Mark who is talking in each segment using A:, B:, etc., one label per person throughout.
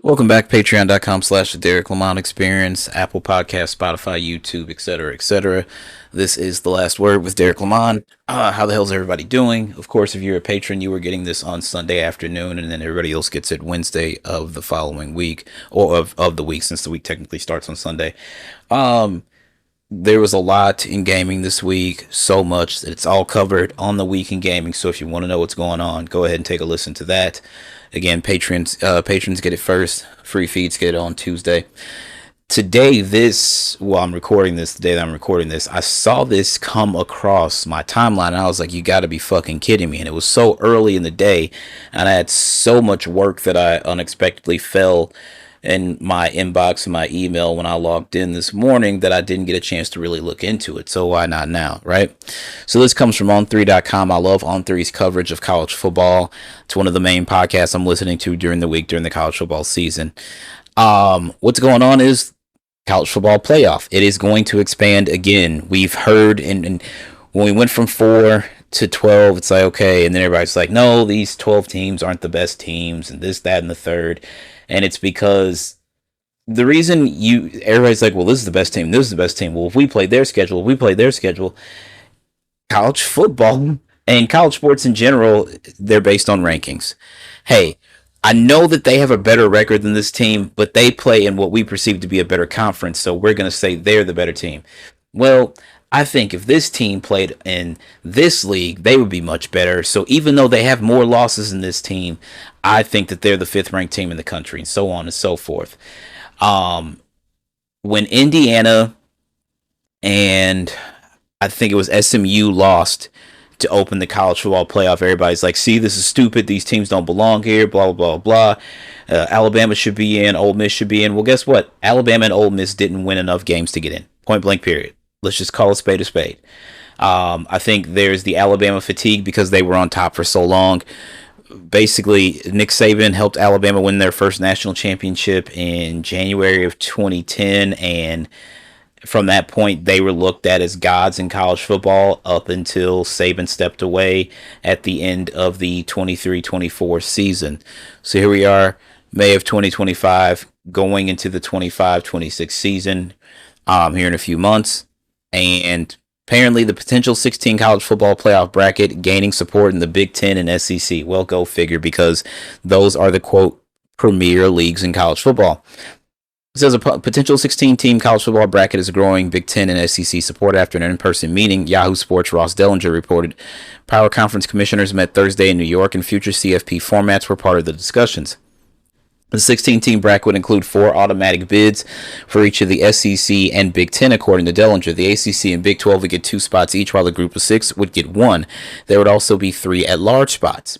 A: Welcome back, patreon.com/the Derrick Lamon Experience, Apple Podcast, Spotify, YouTube, etc., etc. This is The Last Word with Derrick Lamon. How the hell's everybody doing? Of course, if you're a patron, you were getting this on Sunday afternoon, and then everybody else gets it Wednesday of the following week, or of the week, since the week technically starts on Sunday. There was a lot in gaming this week, so much that it's all covered on the week in gaming. So if you want to know what's going on, go ahead and take a listen to that. Again, patrons get it first. Free feeds get it on Tuesday. Today, I'm recording this. The day that I'm recording this, I saw this come across my timeline, and I was like, "You got to be fucking kidding me!" And it was so early in the day, and I had so much work that I unexpectedly fell in my inbox and my email when I logged in this morning that I didn't get a chance to really look into it. So why not now, right? So this comes from On3.com. I love On3's coverage of college football. It's one of the main podcasts I'm listening to during the week during the college football season. What's going on is college football playoff. It is going to expand again. We've heard, and when we went from 4 to 12, it's like, okay, and then everybody's like, no, these 12 teams aren't the best teams, and this, that, and the third. And it's because the reason everybody's like, well, this is the best team, this is the best team. Well, if we played their schedule, college football and college sports in general, they're based on rankings. Hey, I know that they have a better record than this team, but they play in what we perceive to be a better conference, so we're going to say they're the better team. Well, I think if this team played in this league, they would be much better. So even though they have more losses than this team, I think that they're the fifth ranked team in the country, and so on and so forth. When Indiana and I think it was SMU lost to open the college football playoff, everybody's like, see, this is stupid. These teams don't belong here, blah, blah, blah, blah. Alabama should be in. Ole Miss should be in. Well, guess what? Alabama and Ole Miss didn't win enough games to get in. Point blank, period. Let's just call a spade a spade. I think there's the Alabama fatigue because they were on top for so long. Basically, Nick Saban helped Alabama win their first national championship in January of 2010, and from that point, they were looked at as gods in college football up until Saban stepped away at the end of the 23-24 season. So here we are, May of 2025, going into the 25-26 season here in a few months. And apparently the potential 16 college football playoff bracket gaining support in the Big Ten and SEC. Well, go figure, because those are the, quote, premier leagues in college football. It says a potential 16-team college football bracket is growing Big Ten and SEC support after an in-person meeting. Yahoo Sports' Ross Dellinger reported Power Conference commissioners met Thursday in New York, and future CFP formats were part of the discussions. The 16-team bracket would include 4 automatic bids for each of the SEC and Big Ten, according to Dellinger. The ACC and Big 12 would get 2 spots each, while the group of 6 would get 1. There would also be 3 at-large spots.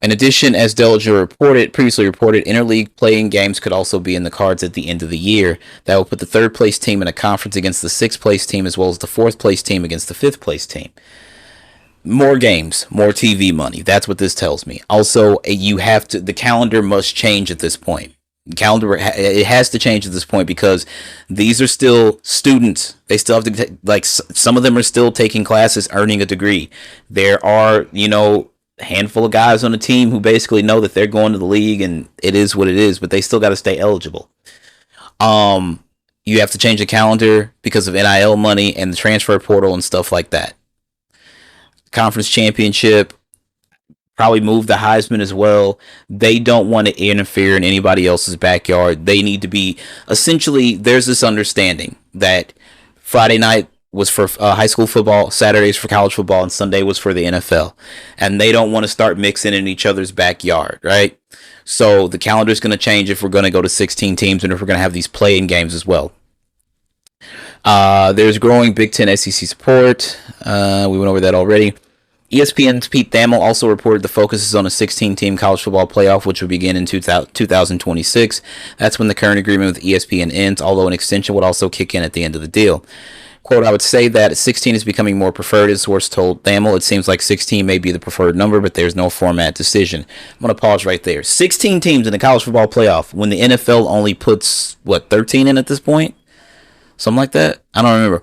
A: In addition, as Dellinger previously reported, interleague playing games could also be in the cards at the end of the year. That will put the third-place team in a conference against the sixth-place team, as well as the fourth-place team against the fifth-place team. More games, more TV money. That's what this tells me. Also, the calendar must change at this point. It has to change at this point, because these are still students. They still have to some of them are still taking classes, earning a degree. There are, handful of guys on the team who basically know that they're going to the league and it is what it is, but they still got to stay eligible. You have to change the calendar because of NIL money and the transfer portal and stuff like that. Conference championship, probably move the Heisman as well. They don't want to interfere in anybody else's backyard. They need to be, essentially, there's this understanding that Friday night was for high school football, Saturdays for college football, and Sunday was for the NFL. And they don't want to start mixing in each other's backyard, right? So the calendar is going to change if we're going to go to 16 teams and if we're going to have these play-in games as well. There's growing Big Ten SEC support. We went over that already. ESPN's Pete Thamel also reported the focus is on a 16-team college football playoff, which will begin in 2026. That's when the current agreement with ESPN ends, although an extension would also kick in at the end of the deal. Quote, I would say that 16 is becoming more preferred, as source told Thamel. It seems like 16 may be the preferred number, but there's no format decision. I'm going to pause right there. 16 teams in the college football playoff when the NFL only puts, 13 in at this point? Something like that? I don't remember.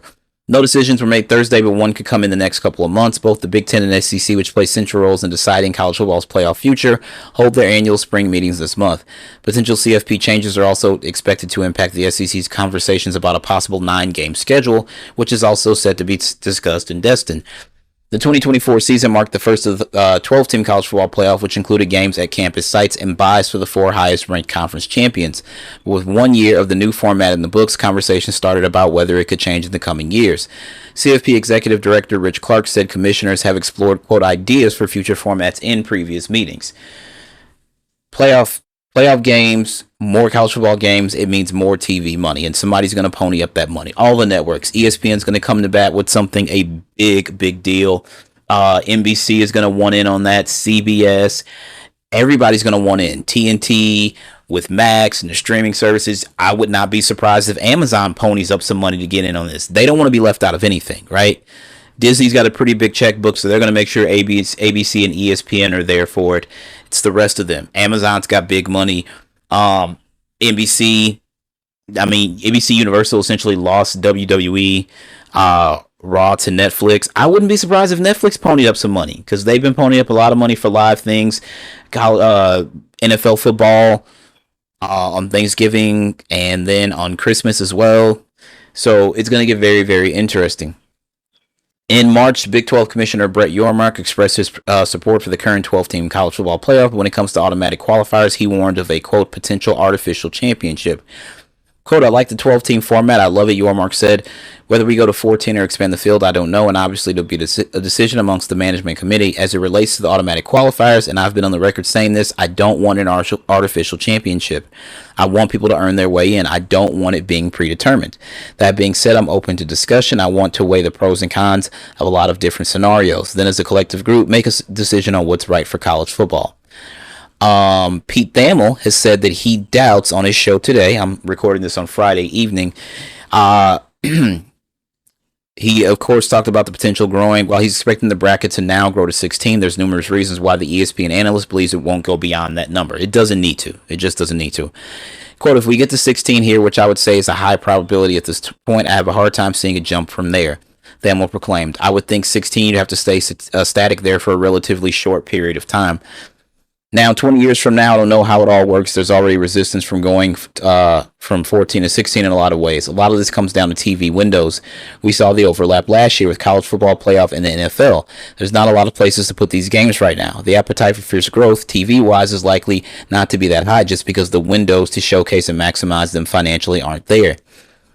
A: No decisions were made Thursday, but one could come in the next couple of months. Both the Big Ten and SEC, which play central roles in deciding college football's playoff future, hold their annual spring meetings this month. Potential CFP changes are also expected to impact the SEC's conversations about a possible 9-game schedule, which is also set to be discussed in Destin. The 2024 season marked the first of the 12-team college football playoff, which included games at campus sites and byes for the 4 highest-ranked conference champions. With 1 year of the new format in the books, conversations started about whether it could change in the coming years. CFP Executive Director Rich Clark said commissioners have explored, quote, ideas for future formats in previous meetings. Playoff games, more college football games, it means more TV money, and somebody's going to pony up that money. All the networks. ESPN's going to come to bat with something a big deal. NBC is going to want in on that. CBS. Everybody's going to want in. TNT with Max and the streaming services. I would not be surprised if Amazon ponies up some money to get in on this. They don't want to be left out of anything, right? Disney's got a pretty big checkbook, so they're going to make sure ABC and ESPN are there for it. It's the rest of them. Amazon's got big money. ABC Universal essentially lost WWE Raw to Netflix. I wouldn't be surprised if Netflix ponied up some money, because they've been ponying up a lot of money for live things. NFL football on Thanksgiving and then on Christmas as well. So it's going to get very, very interesting. In March, Big 12 Commissioner Brett Yormark expressed his support for the current 12-team college football playoff. When it comes to automatic qualifiers, he warned of a, quote, potential artificial championship. Quote, I like the 12-team format. I love it, Yormark said. Whether we go to 14 or expand the field, I don't know, and obviously there'll be a decision amongst the management committee as it relates to the automatic qualifiers, and I've been on the record saying this, I don't want an artificial championship. I want people to earn their way in. I don't want it being predetermined. That being said, I'm open to discussion. I want to weigh the pros and cons of a lot of different scenarios. Then as a collective group, make a decision on what's right for college football. Pete Thamel has said that he doubts on his show today. I'm recording this on Friday evening. He, of course, talked about the potential growing. While he's expecting the bracket to now grow to 16, there's numerous reasons why the ESPN analyst believes it won't go beyond that number. It doesn't need to. It just doesn't need to. Quote, if we get to 16 here, which I would say is a high probability at this point, I have a hard time seeing a jump from there, Thamel proclaimed. I would think 16, you'd have to stay static there for a relatively short period of time. Now, 20 years from now, I don't know how it all works. There's already resistance from going from 14 to 16 in a lot of ways. A lot of this comes down to TV windows. We saw the overlap last year with college football playoff and the NFL. There's not a lot of places to put these games right now. The appetite for fierce growth, TV-wise, is likely not to be that high just because the windows to showcase and maximize them financially aren't there.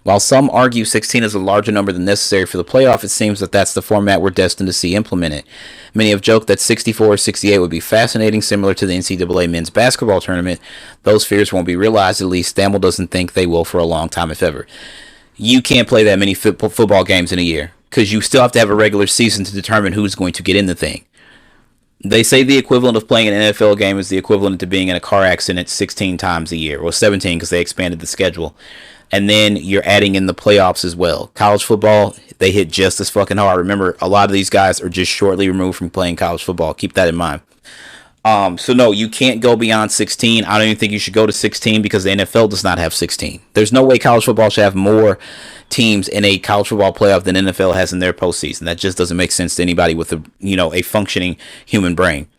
A: While some argue 16 is a larger number than necessary for the playoff, it seems that that's the format we're destined to see implemented. Many have joked that 64 or 68 would be fascinating, similar to the NCAA men's basketball tournament. Those fears won't be realized, at least Thamel doesn't think they will for a long time, if ever. You can't play that many football games in a year, because you still have to have a regular season to determine who's going to get in the thing. They say the equivalent of playing an NFL game is the equivalent to being in a car accident 16 times a year, or 17 because they expanded the schedule. And then you're adding in the playoffs as well. College football, they hit just as fucking hard. Remember, a lot of these guys are just shortly removed from playing college football. Keep that in mind. So no, you can't go beyond 16. I don't even think you should go to 16 because the NFL does not have 16. There's no way college football should have more teams in a college football playoff than NFL has in their postseason. That just doesn't make sense to anybody with a functioning human brain.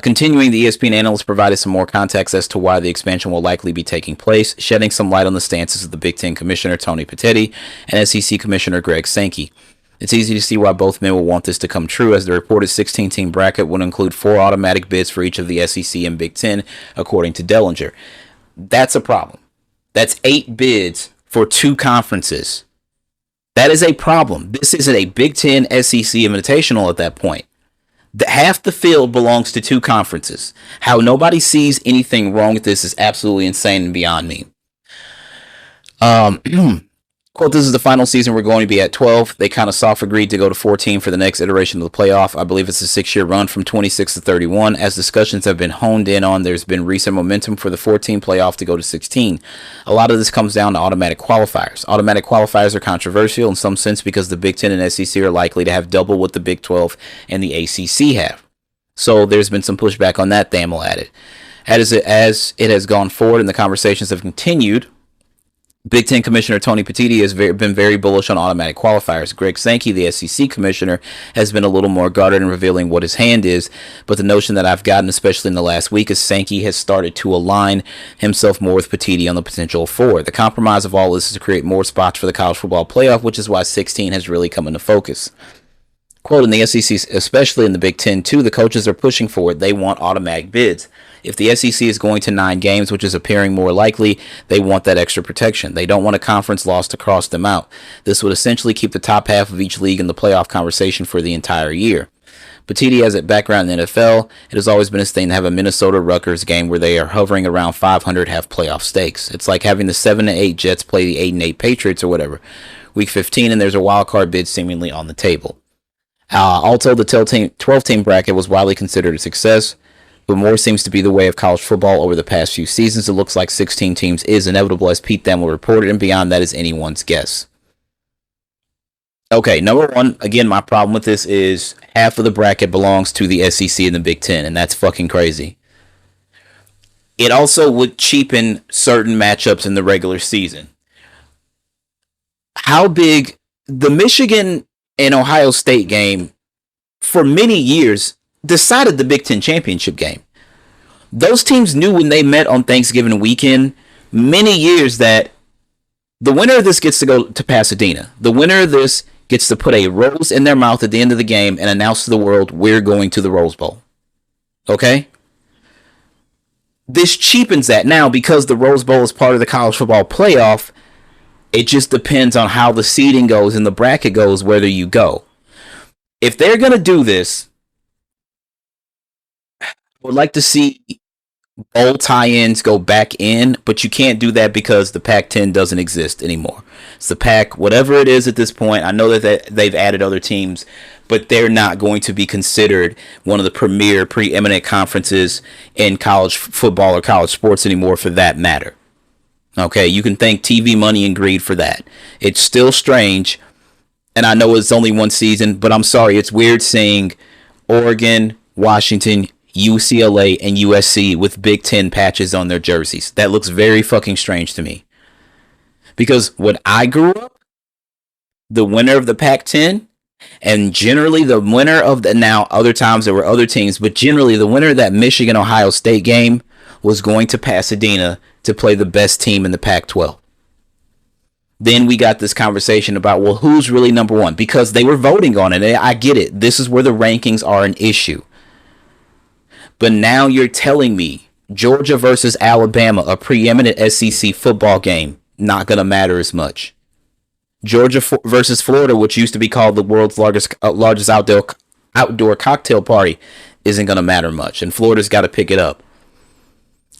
A: Continuing, the ESPN analyst provided some more context as to why the expansion will likely be taking place, shedding some light on the stances of the Big Ten Commissioner Tony Petitti and SEC Commissioner Greg Sankey. It's easy to see why both men will want this to come true, as the reported 16-team bracket would include 4 automatic bids for each of the SEC and Big Ten, according to Dellinger. That's a problem. That's 8 bids for 2 conferences. That is a problem. This isn't a Big Ten SEC invitational at that point. Half the field belongs to 2 conferences. How nobody sees anything wrong with this is absolutely insane and beyond me. Quote, this is the final season we're going to be at 12. They kind of soft agreed to go to 14 for the next iteration of the playoff. I believe it's a 6-year run from 26 to 31. As discussions have been honed in on, there's been recent momentum for the 14 playoff to go to 16. A lot of this comes down to automatic qualifiers. Automatic qualifiers are controversial in some sense because the Big Ten and SEC are likely to have double what the Big 12 and the ACC have. So there's been some pushback on that, Thamel added. As it has gone forward and the conversations have continued, Big Ten Commissioner Tony Petitti has been very bullish on automatic qualifiers. Greg Sankey, the SEC Commissioner, has been a little more guarded in revealing what his hand is, but the notion that I've gotten, especially in the last week, is Sankey has started to align himself more with Petitti on the potential for. The compromise of all this is to create more spots for the college football playoff, which is why 16 has really come into focus. Quote, in the SEC, especially in the Big Ten, too, the coaches are pushing for it. They want automatic bids. If the SEC is going to 9 games, which is appearing more likely, they want that extra protection. They don't want a conference loss to cross them out. This would essentially keep the top half of each league in the playoff conversation for the entire year. Petitti has a background in the NFL. It has always been his thing to have a Minnesota-Rutgers game where they are hovering around 500, have playoff stakes. It's like having the 7-8 Jets play the 8-8 Patriots or whatever. Week 15, and there's a wild card bid seemingly on the table. Also, the 12-team bracket was widely considered a success, but more seems to be the way of college football over the past few seasons. It looks like 16 teams is inevitable, as Pete Thamel reported, and beyond that is anyone's guess. Okay, number one, again, my problem with this is half of the bracket belongs to the SEC and the Big Ten, and that's fucking crazy. It also would cheapen certain matchups in the regular season. How big the Michigan and Ohio State game for many years decided the Big Ten championship game. Those teams knew when they met on Thanksgiving weekend many years that the winner of this gets to go to Pasadena. The winner of this gets to put a rose in their mouth at the end of the game and announce to the world, we're going to the Rose Bowl. Okay? This cheapens that. Now, because the Rose Bowl is part of the college football playoff, it just depends on how the seeding goes and the bracket goes, whether you go. If they're going to do this, I would like to see bowl tie-ins go back in, but you can't do that because the Pac-10 doesn't exist anymore. It's the Pac, whatever it is at this point. I know that they've added other teams, but they're not going to be considered one of the premier, preeminent conferences in college football or college sports anymore for that matter. Okay, you can thank TV money and greed for that. It's still strange, and I know it's only one season, but I'm sorry, it's weird seeing Oregon, Washington, UCLA, and USC with Big Ten patches on their jerseys. That looks very fucking strange to me. Because when I grew up, the winner of the Pac-10, and generally the winner of the, now other times there were other teams, but generally the winner of that Michigan-Ohio State game was going to Pasadena to play the best team in the Pac-12. Then we got this conversation about, well, who's really number one? Because they were voting on it. And I get it. This is where the rankings are an issue. But now you're telling me Georgia versus Alabama, a preeminent SEC football game, not going to matter as much. Georgia versus Florida, which used to be called the world's largest outdoor cocktail party, isn't going to matter much. And Florida's got to pick it up.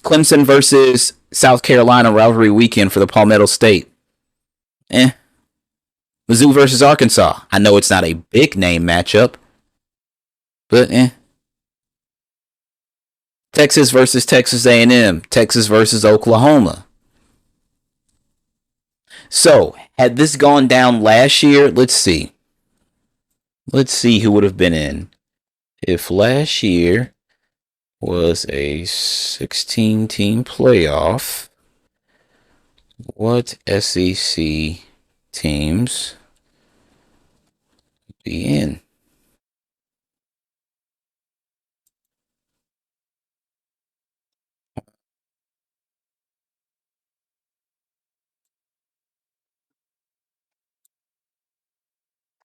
A: Clemson versus South Carolina rivalry weekend for the Palmetto State. Mizzou versus Arkansas. I know it's not a big name matchup, but Texas versus Texas A&M. Texas versus Oklahoma. So, had this gone down last year, let's see. Let's see who would have been in. If last year was a 16-team playoff, what SEC teams would be in?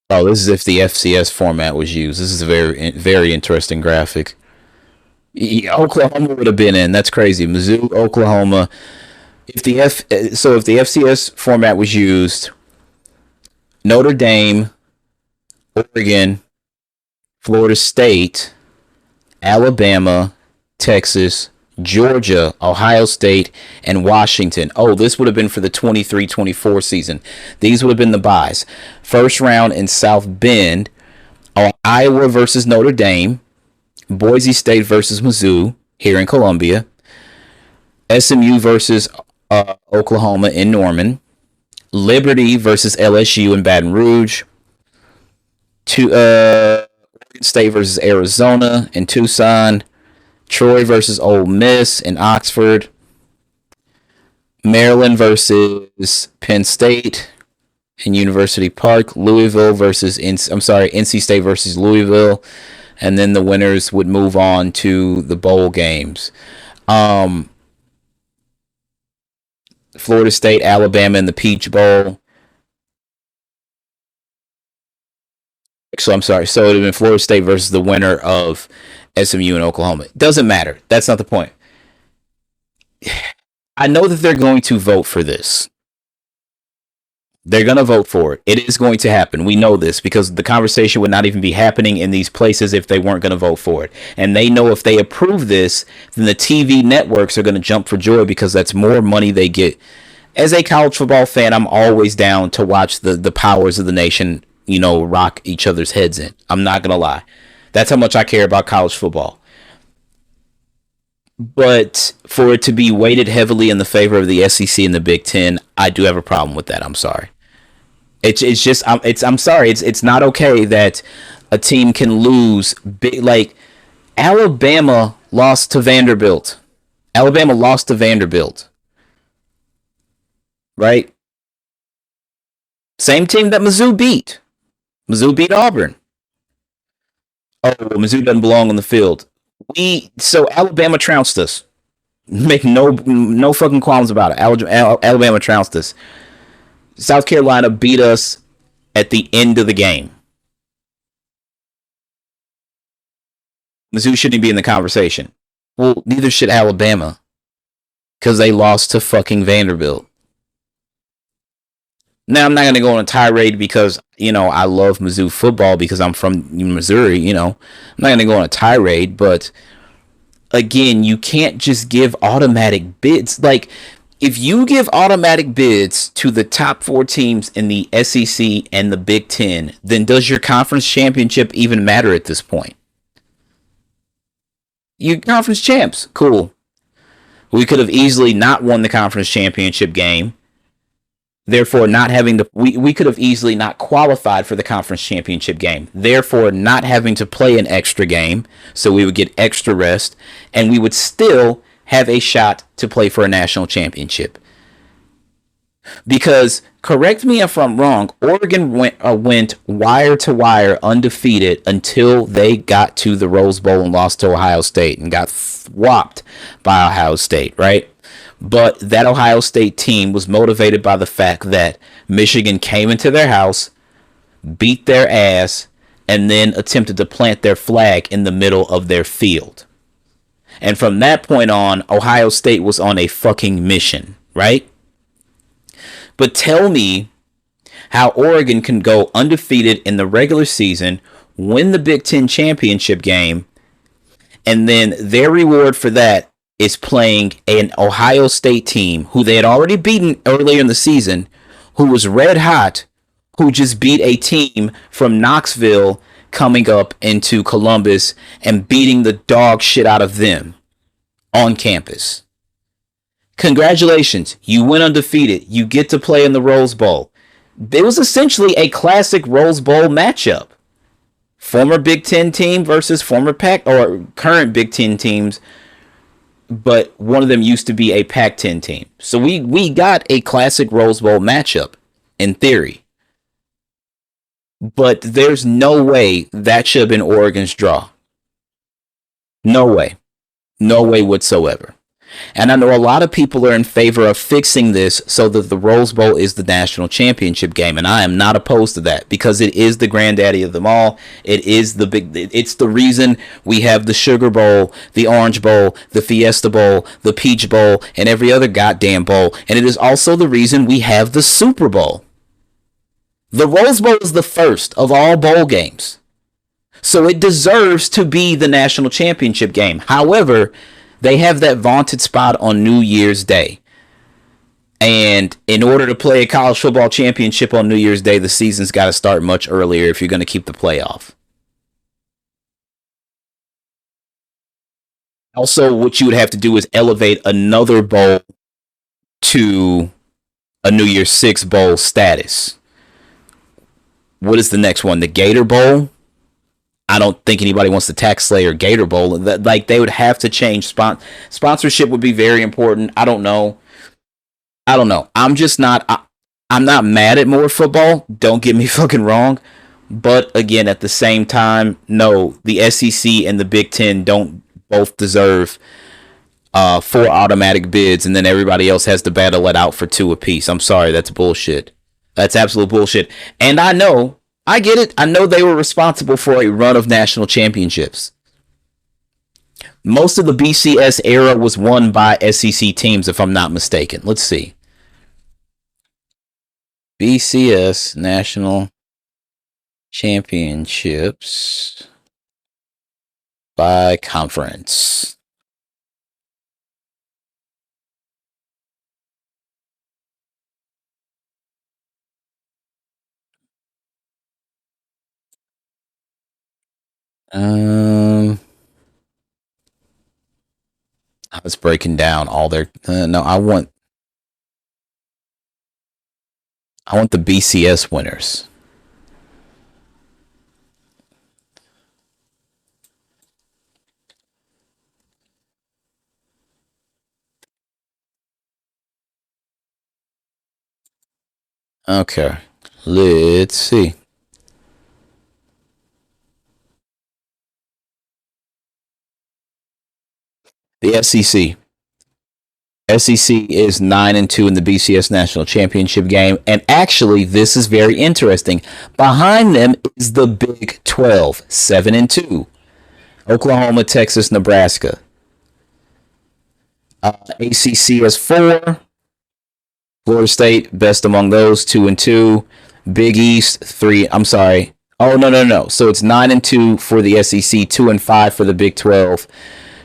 A: Oh, this is if the FCS format was used. This is a very interesting graphic. Oklahoma would have been in. That's crazy. Mizzou, Oklahoma. If the FCS format was used, Notre Dame, Oregon, Florida State, Alabama, Texas, Georgia, Ohio State, and Washington. Oh, this would have been for the 23-24 season. These would have been the buys. First round in South Bend, Iowa versus Notre Dame, Boise State versus Mizzou here in Columbia, SMU versus Oklahoma in Norman, Liberty versus LSU in Baton Rouge, Oregon State versus Arizona in Tucson, Troy versus Ole Miss in Oxford, Maryland versus Penn State in University Park. Louisville versus NC State versus Louisville, and then the winners would move on to the bowl games. Um, Florida State, Alabama in the Peach Bowl. So I'm sorry. So it would have been Florida State versus the winner of SMU and Oklahoma. Doesn't matter. That's not the point. I know that they're going to vote for this. They're going to vote for it. It is going to happen. We know this because the conversation would not even be happening in these places if they weren't going to vote for it. And they know if they approve this, then the TV networks are going to jump for joy because that's more money they get. As a college football fan, I'm always down to watch the powers of the nation, rock each other's heads in. I'm not going to lie. That's how much I care about college football. But for it to be weighted heavily in the favor of the SEC and the Big Ten, I do have a problem with that. I'm sorry. It's just I'm sorry. It's not okay that a team can lose big, like Alabama lost to Vanderbilt. Alabama lost to Vanderbilt. Right? Same team that Mizzou beat. Mizzou beat Auburn. Oh, well, Mizzou doesn't belong on the field. So Alabama trounced us. Make no fucking qualms about it. Alabama trounced us. South Carolina beat us at the end of the game. Mizzou shouldn't be in the conversation. Well, neither should Alabama, because they lost to fucking Vanderbilt. Now, I'm not going to go on a tirade because, I love Mizzou football because I'm from Missouri, I'm not going to go on a tirade, but again, you can't just give automatic bids. Like, if you give automatic bids to the top 4 teams in the SEC and the Big Ten, then does your conference championship even matter at this point? You conference champs, cool. We could have easily not won the conference championship game. Therefore, we could have easily not qualified for the conference championship game. Therefore, not having to play an extra game, so we would get extra rest, and we would still have a shot to play for a national championship. Because, correct me if I'm wrong, Oregon went wire to wire undefeated until they got to the Rose Bowl and lost to Ohio State and got whopped by Ohio State, right? But that Ohio State team was motivated by the fact that Michigan came into their house, beat their ass, and then attempted to plant their flag in the middle of their field. And from that point on, Ohio State was on a fucking mission, right? But tell me how Oregon can go undefeated in the regular season, win the Big Ten championship game, and then their reward for that is playing an Ohio State team who they had already beaten earlier in the season, who was red hot, who just beat a team from Knoxville coming up into Columbus and beating the dog shit out of them on campus. Congratulations, you went undefeated. You get to play in the Rose Bowl. It was essentially a classic Rose Bowl matchup. Former Big Ten team versus former Pac or current Big Ten teams, but one of them used to be a Pac-10 team. So we got a classic Rose Bowl matchup in theory. But there's no way that should have been Oregon's draw. No way. No way whatsoever. And I know a lot of people are in favor of fixing this so that the Rose Bowl is the national championship game. And I am not opposed to that because it is the granddaddy of them all. It's the reason we have the Sugar Bowl, the Orange Bowl, the Fiesta Bowl, the Peach Bowl, and every other goddamn bowl. And it is also the reason we have the Super Bowl. The Rose Bowl is the first of all bowl games. So it deserves to be the national championship game. However, they have that vaunted spot on New Year's Day. And in order to play a college football championship on New Year's Day, the season's got to start much earlier if you're going to keep the playoff. Also, what you would have to do is elevate another bowl to a New Year's Six bowl status. What is the next one? The Gator Bowl? I don't think anybody wants the Tax Slayer Gator Bowl. Like, they would have to change. Sponsorship would be very important. I don't know. I don't know. I'm just not. I'm not mad at more football. Don't get me fucking wrong. But again, at the same time, no, the SEC and the Big Ten don't both deserve four automatic bids, and then everybody else has to battle it out for two apiece. I'm sorry, that's bullshit. That's absolute bullshit. And I know, I get it. I know they were responsible for a run of national championships. Most of the BCS era was won by SEC teams, if I'm not mistaken. Let's see. BCS National Championships by conference. I was breaking down all their. No, I want the BCS winners. Okay, let's see. The SEC. SEC is 9-2 in the BCS National Championship game, and actually, this is very interesting. Behind them is the Big 12, 7-2. Oklahoma, Texas, Nebraska. ACC is 4. Florida State, best among those, 2-2. Big East, 3. I'm sorry. Oh, no. So it's 9-2 for the SEC, 2-5 for the Big 12.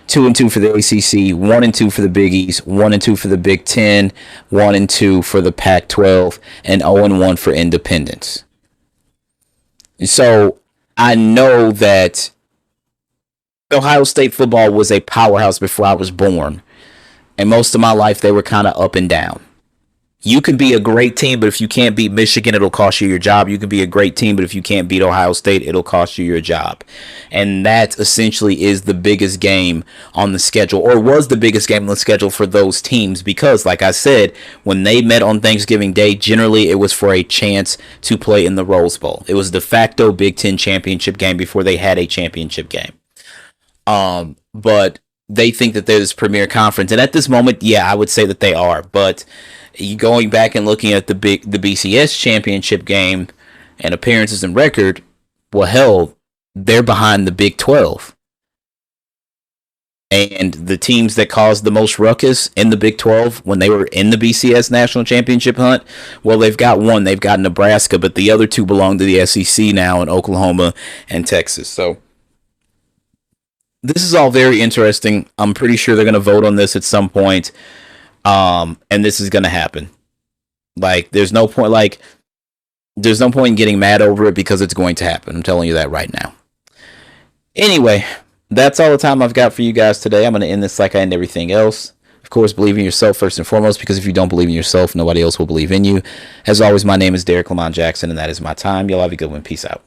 A: 2-2 for the ACC, 1-2 for the Big East, 1-2 for the Big 10, 1-2 for the Pac-12, and 0-1 for independents. So I know that Ohio State football was a powerhouse before I was born, and most of my life they were kind of up and down. You can be a great team, but if you can't beat Michigan, it'll cost you your job. You can be a great team, but if you can't beat Ohio State, it'll cost you your job. And that essentially is the biggest game on the schedule, or was the biggest game on the schedule for those teams, because, like I said, when they met on Thanksgiving Day, generally it was for a chance to play in the Rose Bowl. It was de facto Big Ten championship game before they had a championship game. But they think that they're this premier conference, and at this moment, yeah, I would say that they are, but going back and looking at the BCS championship game and appearances and record, well, hell, they're behind the Big 12. And the teams that caused the most ruckus in the Big 12 when they were in the BCS national championship hunt, well, they've got one. They've got Nebraska, but the other two belong to the SEC now in Oklahoma and Texas. So this is all very interesting. I'm pretty sure they're going to vote on this at some point. And this is gonna happen. There's no point in getting mad over it, because it's going to happen. I'm telling you that right now. Anyway, that's all the time I've got for you guys today. I'm gonna end this like I end everything else. Of course, believe in yourself first and foremost, because if you don't believe in yourself, nobody else will believe in you. As always, my name is Derrick Lamon Jackson, and that is my time. Y'all have a good one. Peace out.